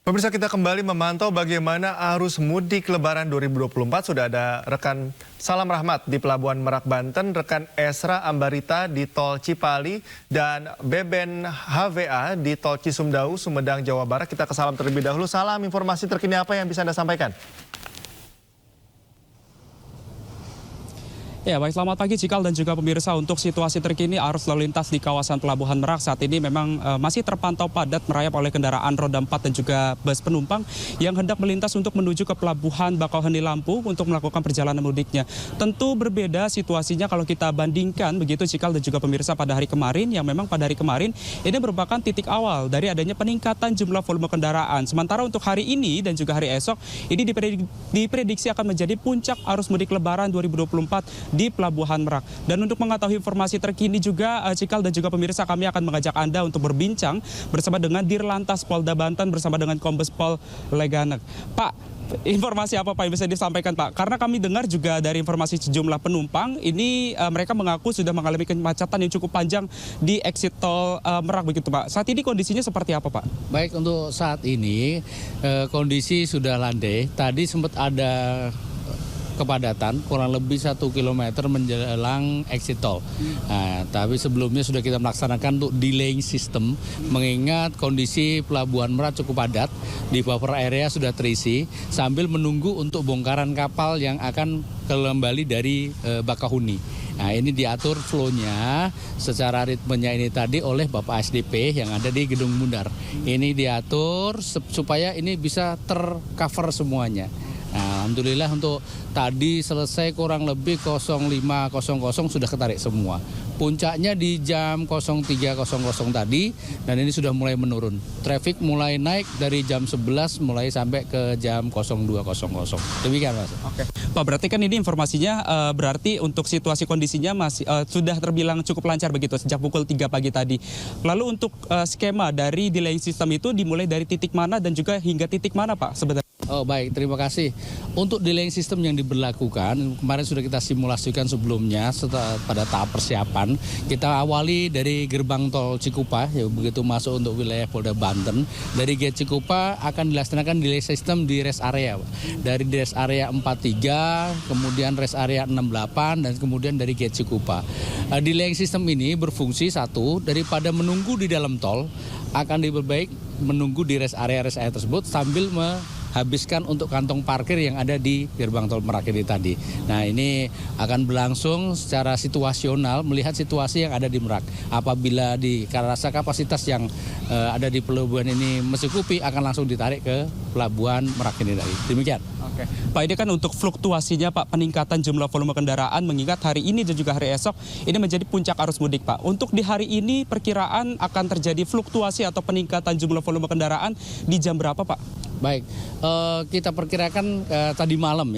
Pemirsa, kita kembali memantau bagaimana arus mudik Lebaran 2024. Sudah ada rekan Salam Rahmat di Pelabuhan Merak, Banten, rekan Esra Ambarita di Tol Cipali, dan Beben HVA di Tol Cisumdawu, Sumedang, Jawa Barat. Kita ke Salam terlebih dahulu. Salam, informasi terkini apa yang bisa Anda sampaikan? Ya, baik, selamat pagi Cikal dan juga pemirsa. Untuk situasi terkini arus lalu lintas di kawasan Pelabuhan Merak saat ini memang masih terpantau padat merayap oleh kendaraan roda 4 dan juga bus penumpang yang hendak melintas untuk menuju ke Pelabuhan Bakauheni Lampung untuk melakukan perjalanan mudiknya. Tentu berbeda situasinya kalau kita bandingkan begitu Cikal dan juga pemirsa pada hari kemarin, yang memang pada hari kemarin ini merupakan titik awal dari adanya peningkatan jumlah volume kendaraan. Sementara untuk hari ini dan juga hari esok ini diprediksi akan menjadi puncak arus mudik Lebaran 2024 di Pelabuhan Merak. Dan untuk mengetahui informasi terkini juga Cikal dan juga pemirsa, kami akan mengajak Anda untuk berbincang bersama dengan Dirlantas Polda Banten bersama dengan Kombes Pol Leganek. Pak, informasi apa Pak yang bisa disampaikan Pak? Karena kami dengar juga dari informasi sejumlah penumpang ini mereka mengaku sudah mengalami kemacetan yang cukup panjang di exit tol Merak begitu Pak. Saat ini kondisinya seperti apa Pak? Baik, untuk saat ini kondisi sudah landai. Tadi sempat ada kepadatan kurang lebih 1 km menjelang exit tol. Nah, tapi sebelumnya sudah kita melaksanakan untuk delaying system, mengingat kondisi Pelabuhan Merak cukup padat, di buffer area sudah terisi, sambil menunggu untuk bongkaran kapal yang akan kembali dari Bakauheni. Nah, ini diatur flow-nya secara ritmenya ini tadi oleh Bapak SDP yang ada di Gedung Mundar. Ini diatur supaya ini bisa tercover semuanya. Nah, alhamdulillah untuk tadi selesai kurang lebih 05.00 sudah ketarik semua. Puncaknya di jam 03.00 tadi, dan ini sudah mulai menurun. Traffic mulai naik dari jam 11 mulai sampai ke jam 02.00. Demikian Mas. Oke. Pak, berarti kan ini informasinya berarti untuk situasi kondisinya masih sudah terbilang cukup lancar begitu sejak pukul 3 pagi tadi. Lalu untuk skema dari delaying system itu dimulai dari titik mana dan juga hingga titik mana Pak sebenarnya? Oh baik, terima kasih. Untuk delaying system yang diberlakukan, kemarin sudah kita simulasikan sebelumnya pada tahap persiapan. Kita awali dari gerbang tol Cikupa, ya, begitu masuk untuk wilayah Polda Banten. Dari gate Cikupa akan dilaksanakan delay system di rest area. Dari rest area 43, kemudian rest area 68, dan kemudian dari gate Cikupa. Delaying system ini berfungsi satu, daripada menunggu di dalam tol, akan lebih baik menunggu di rest area tersebut sambil habiskan untuk kantong parkir yang ada di gerbang tol Merak ini tadi. Nah, ini akan berlangsung secara situasional melihat situasi yang ada di Merak. Apabila karena rasa kapasitas yang ada di pelabuhan ini mencukupi, akan langsung ditarik ke Pelabuhan Merak ini tadi. Demikian. Oke. Pak, ini kan untuk fluktuasinya Pak, peningkatan jumlah volume kendaraan mengingat hari ini dan juga hari esok ini menjadi puncak arus mudik Pak. Untuk di hari ini perkiraan akan terjadi fluktuasi atau peningkatan jumlah volume kendaraan di jam berapa Pak? Baik, kita perkirakan tadi malam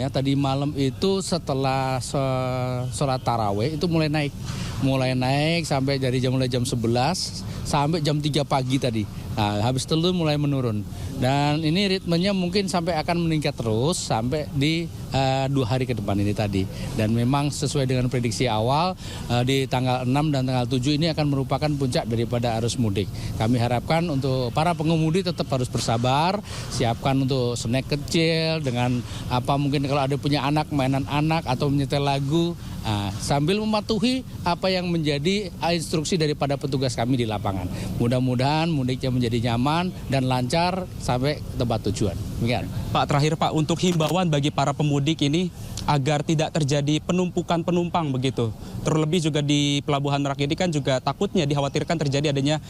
itu setelah sholat taraweh itu mulai naik sampai dari mulai jam 11 sampai jam 3 pagi tadi. Nah, habis itu mulai menurun. Dan ini ritmenya mungkin sampai akan meningkat terus sampai di 2 hari ke depan ini tadi. Dan memang sesuai dengan prediksi awal di tanggal 6 dan tanggal 7 ini akan merupakan puncak daripada arus mudik. Kami harapkan untuk para pengemudi tetap harus bersabar, siapkan untuk snack kecil dengan mungkin kalau ada punya anak, mainan anak atau menyetel lagu. Nah, sambil mematuhi apa yang menjadi instruksi daripada petugas kami di lapangan. Mudah-mudahan mudiknya menjadi nyaman dan lancar sampai tempat tujuan. Demikian. Pak, terakhir Pak, untuk himbauan bagi para pemudik ini agar tidak terjadi penumpukan penumpang begitu. Terlebih juga di Pelabuhan Merak ini kan juga takutnya dikhawatirkan terjadi adanya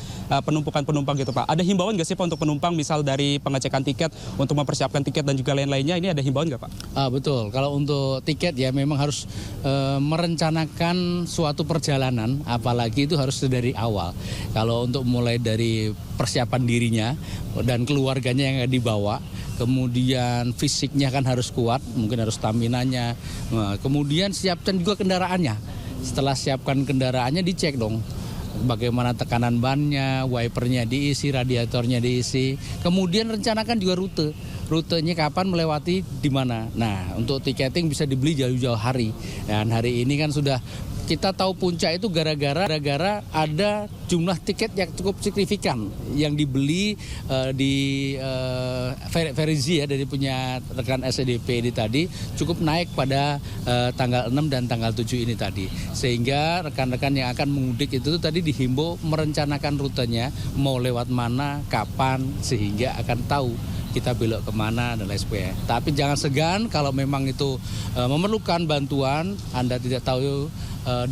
penumpukan penumpang gitu Pak. Ada himbauan nggak sih Pak untuk penumpang, misal dari pengecekan tiket untuk mempersiapkan tiket dan juga lain-lainnya, ini ada himbauan nggak Pak? Betul, kalau untuk tiket ya memang harus merencanakan suatu perjalanan, apalagi itu harus dari awal. Kalau untuk mulai dari persiapan dirinya dan keluarganya yang dibawa, kemudian fisiknya kan harus kuat, mungkin harus staminanya, kemudian siapkan juga kendaraannya. Setelah siapkan kendaraannya, dicek dong bagaimana tekanan bannya, wipernya diisi, radiatornya diisi, kemudian rencanakan juga rutenya kapan melewati di mana. Nah, untuk tiketing bisa dibeli jauh-jauh hari, dan hari ini kan sudah Kita tahu puncak itu gara-gara ada jumlah tiket yang cukup signifikan yang dibeli di Verizi ya, dari punya rekan SDP ini tadi cukup naik pada tanggal 6 dan tanggal 7 ini tadi. Sehingga rekan-rekan yang akan mudik itu tadi dihimbau merencanakan rutenya mau lewat mana, kapan, sehingga akan tahu kita belok kemana dan lain sebagainya. Tapi jangan segan kalau memang itu memerlukan bantuan, Anda tidak tahu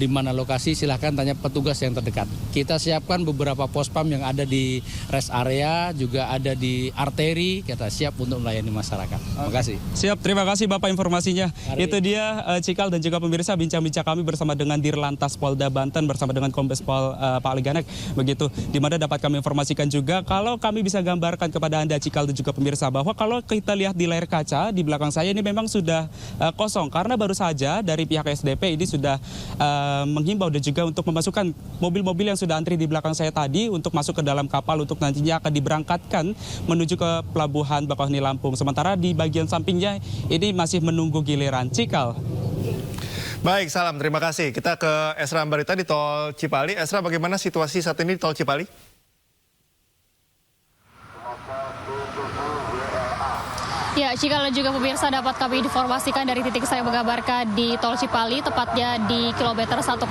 di mana lokasi, silahkan tanya petugas yang terdekat. Kita siapkan beberapa pospam yang ada di rest area, juga ada di arteri, kita siap untuk melayani masyarakat. Terima kasih. Siap, terima kasih Bapak informasinya. Itu dia Cikal dan juga pemirsa bincang-bincang kami bersama dengan Dirlantas Polda Banten bersama dengan Kombes Pol Pak Ali Ganek. Begitu, di mana dapat kami informasikan juga kalau kami bisa gambarkan kepada Anda Cikal dan juga pemirsa bahwa kalau kita lihat di layar kaca di belakang saya ini memang sudah kosong karena baru saja dari pihak SDP ini sudah menghimbau dan juga untuk memasukkan mobil-mobil yang sudah antri di belakang saya tadi untuk masuk ke dalam kapal untuk nantinya akan diberangkatkan menuju ke Pelabuhan Bakauheni Lampung. Sementara di bagian sampingnya ini masih menunggu giliran. Cikal. Baik, salam. Terima kasih. Kita ke Esra Ambarita di Tol Cipali. Esra, bagaimana situasi saat ini di Tol Cipali? Ya, Cikal dan juga pemirsa dapat kami informasikan dari titik saya mengabarkan di Tol Cipali, tepatnya di kilometer 102,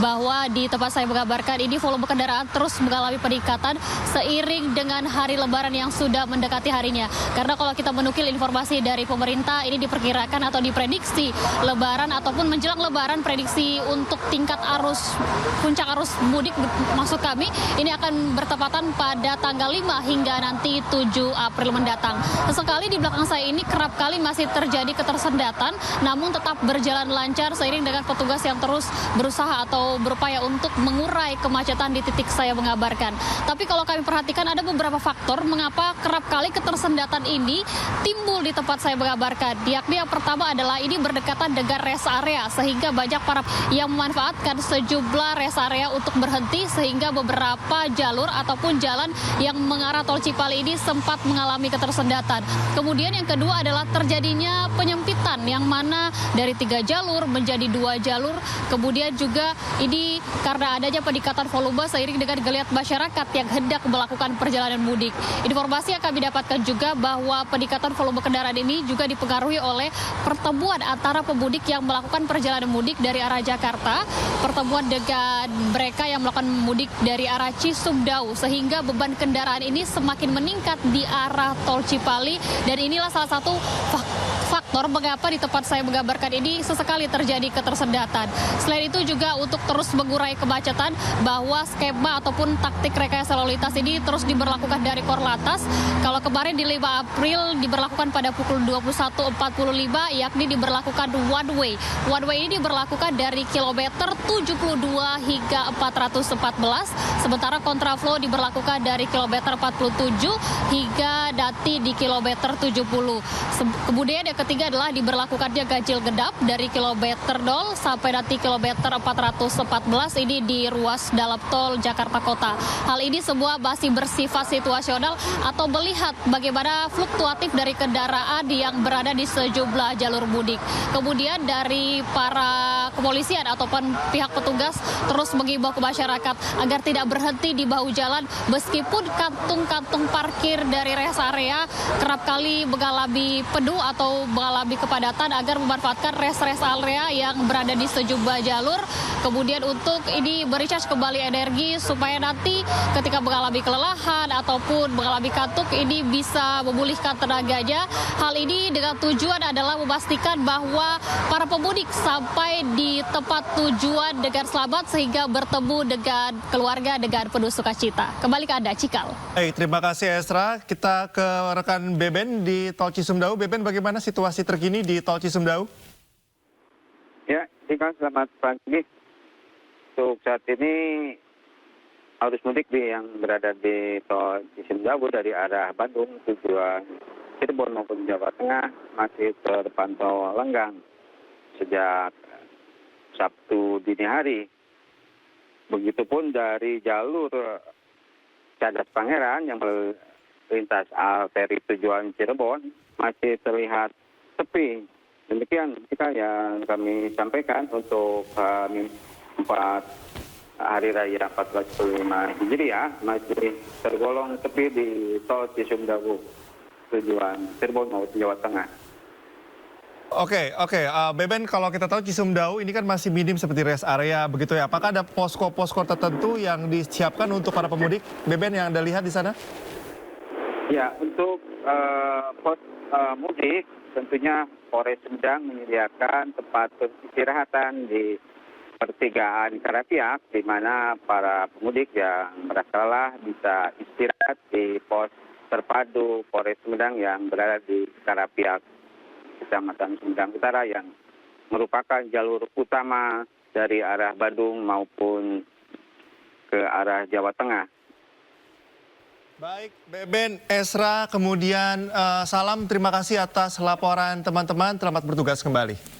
bahwa di tempat saya mengabarkan ini volume kendaraan terus mengalami peningkatan seiring dengan hari Lebaran yang sudah mendekati harinya. Karena kalau kita menukil informasi dari pemerintah, ini diperkirakan atau diprediksi Lebaran ataupun menjelang Lebaran, prediksi untuk tingkat puncak arus mudik maksud kami, ini akan bertepatan pada tanggal 5 hingga nanti 7 April mendatang. Sesekali di belakang saya ini kerap kali masih terjadi ketersendatan, namun tetap berjalan lancar seiring dengan petugas yang terus berusaha atau berupaya untuk mengurai kemacetan di titik saya mengabarkan. Tapi kalau kami perhatikan ada beberapa faktor mengapa kerap kali ketersendatan ini timbul di tempat saya mengabarkan. Yakni yang pertama adalah ini berdekatan dengan rest area, sehingga banyak para yang memanfaatkan sejumlah rest area untuk berhenti, sehingga beberapa jalur ataupun jalan yang mengarah Tol Cipali ini sempat mengalami ketersendatan. Kemudian yang kedua adalah terjadinya penyempitan yang mana dari 3 jalur menjadi 2 jalur. Kemudian juga ini karena adanya peningkatan volume seiring dengan geliat masyarakat yang hendak melakukan perjalanan mudik. Informasi yang kami dapatkan juga bahwa peningkatan volume kendaraan ini juga dipengaruhi oleh pertemuan antara pemudik yang melakukan perjalanan mudik dari arah Jakarta, pertemuan dengan mereka yang melakukan mudik dari arah Cisumdawu, sehingga beban kendaraan ini semakin meningkat di arah Tol Cipali. Dan inilah salah satu faktor mengapa di tempat saya menggambarkan ini sesekali terjadi ketersendatan. Selain itu juga untuk terus mengurai kemacetan, bahwa skema ataupun taktik rekayasa lalu lintas ini terus diberlakukan dari Korlantas. Kalau kemarin di 5 April diberlakukan pada pukul 21.45, yakni diberlakukan one way. One way ini diberlakukan dari kilometer 72 hingga 414, sementara kontraflow diberlakukan dari kilometer 47 hingga nanti di kilometer 70. Kemudian yang ketiga adalah diberlakukannya ganjil genap dari kilometer 0 sampai nanti kilometer 414 ini di ruas dalam tol Jakarta Kota. Hal ini semua masih bersifat situasional atau melihat bagaimana fluktuatif dari kendaraan yang berada di sejumlah jalur mudik. Kemudian dari para kepolisian ataupun pihak petugas terus mengimbau ke masyarakat agar tidak berhenti di bahu jalan meskipun kantung-kantung parkir dari rest area kerap kali mengalami penuh atau mengalami kepadatan, agar memanfaatkan rest area yang berada di sejumlah jalur. Kemudian untuk ini bercharge kembali energi supaya nanti ketika mengalami kelelahan ataupun mengalami kantuk ini bisa memulihkan tenaganya. Hal ini dengan tujuan adalah memastikan bahwa para pemudik sampai di tempat tujuan dengan selamat sehingga bertemu dengan keluarga dengan penuh sukacita. Kembali ke Anda, Cikal. Baik, terima kasih Esra. Kita ke rekan Beben di Tol Cisumdawu. Beben, bagaimana situasi terkini di Tol Cisumdawu? Ya, Cikal, selamat pagi. Untuk saat ini arus mudik yang berada di Tol Cisumdawu dari arah Bandung tujuan Cirebon maupun Jawa Tengah masih terpantau lenggang sejak Sabtu dini hari. Begitupun dari jalur Cadas Pangeran yang melintas arteri tujuan Cirebon masih terlihat sepi Demikian kita yang kami sampaikan untuk H-4 Hari Raya 1445 Hijriah masih tergolong sepi di tol Cisumdawu tujuan Cirebon maupun Jawa Tengah. Oke. Beben, kalau kita tahu Cisumdawu ini kan masih minim seperti rest area begitu ya. Apakah ada posko-posko tertentu yang disiapkan untuk para pemudik? Beben, yang Anda lihat di sana? Ya, untuk pos mudik tentunya Polres Sumedang menyediakan tempat peristirahatan di pertigaan Karapiak, di mana para pemudik yang merasa lelah bisa istirahat di pos terpadu Polres Sumedang yang berada di Karapiak, Kecamatan Sumedang Utara, yang merupakan jalur utama dari arah Bandung maupun ke arah Jawa Tengah. Baik, Beben, Esra, kemudian Salam, terima kasih atas laporan teman-teman. Selamat bertugas kembali.